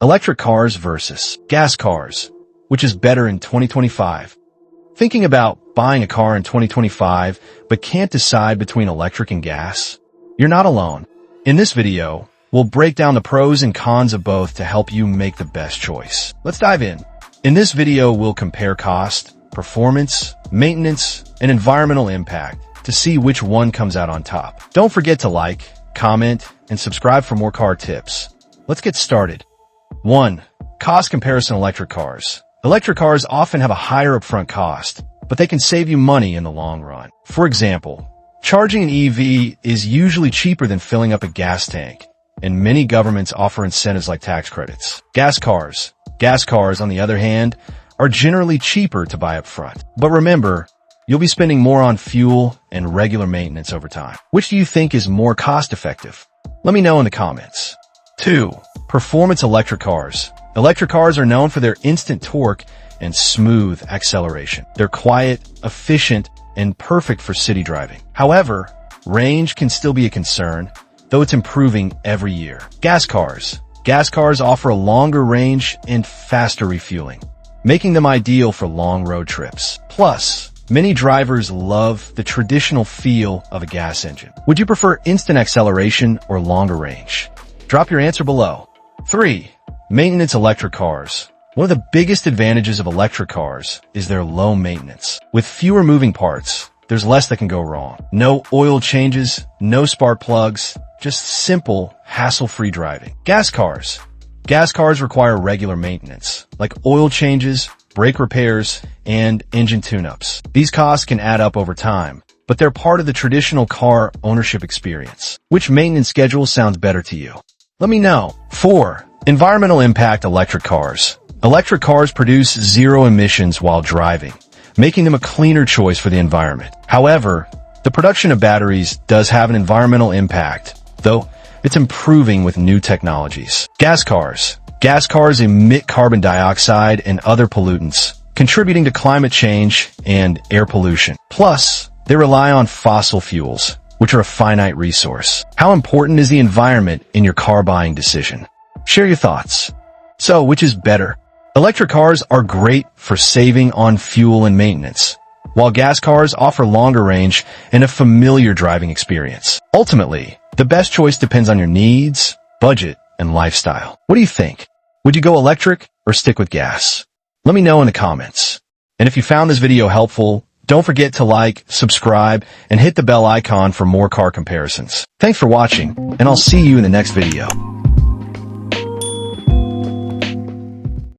Electric cars versus gas cars. Which is better in 2025? Thinking about buying a car in 2025 but can't decide between electric and gas? You're not alone. In this video, we'll break down the pros and cons of both to help you make the best choice. Let's dive in. In this video, we'll compare cost, performance, maintenance, and environmental impact to see which one comes out on top. Don't forget to like, comment, and subscribe for more car tips. Let's get started. 1. Cost comparison. Electric cars. Electric cars often have a higher upfront cost, but they can save you money in the long run. For example, charging an EV is usually cheaper than filling up a gas tank, and many governments offer incentives like tax credits. Gas cars. Gas cars, on the other hand, are generally cheaper to buy up front. But remember, you'll be spending more on fuel and regular maintenance over time. Which do you think is more cost-effective? Let me know in the comments. 2. Performance. Electric cars. Electric cars are known for their instant torque and smooth acceleration. They're quiet, efficient, and perfect for city driving. However, range can still be a concern, though it's improving every year. Gas cars. Gas cars offer a longer range and faster refueling, making them ideal for long road trips. Plus, many drivers love the traditional feel of a gas engine. Would you prefer instant acceleration or longer range? Drop your answer below. 3. Maintenance. Electric cars. One of the biggest advantages of electric cars is their low maintenance. With fewer moving parts, there's less that can go wrong. No oil changes, no spark plugs, just simple, hassle-free driving. Gas cars. Gas cars require regular maintenance, like oil changes, brake repairs, and engine tune-ups. These costs can add up over time, but they're part of the traditional car ownership experience. Which maintenance schedule sounds better to you? Let me know. 4. Environmental impact. Electric cars. Electric cars produce zero emissions while driving, making them a cleaner choice for the environment. However, the production of batteries does have an environmental impact, though it's improving with new technologies. Gas cars. Gas cars emit carbon dioxide and other pollutants, contributing to climate change and air pollution. Plus, they rely on fossil fuels, which are a finite resource. How important is the environment in your car buying decision? Share your thoughts. So, which is better? Electric cars are great for saving on fuel and maintenance, while gas cars offer longer range and a familiar driving experience. Ultimately, the best choice depends on your needs, budget, and lifestyle. What do you think? Would you go electric or stick with gas? Let me know in the comments. And if you found this video helpful, don't forget to like, subscribe, and hit the bell icon for more car comparisons. Thanks for watching, and I'll see you in the next video.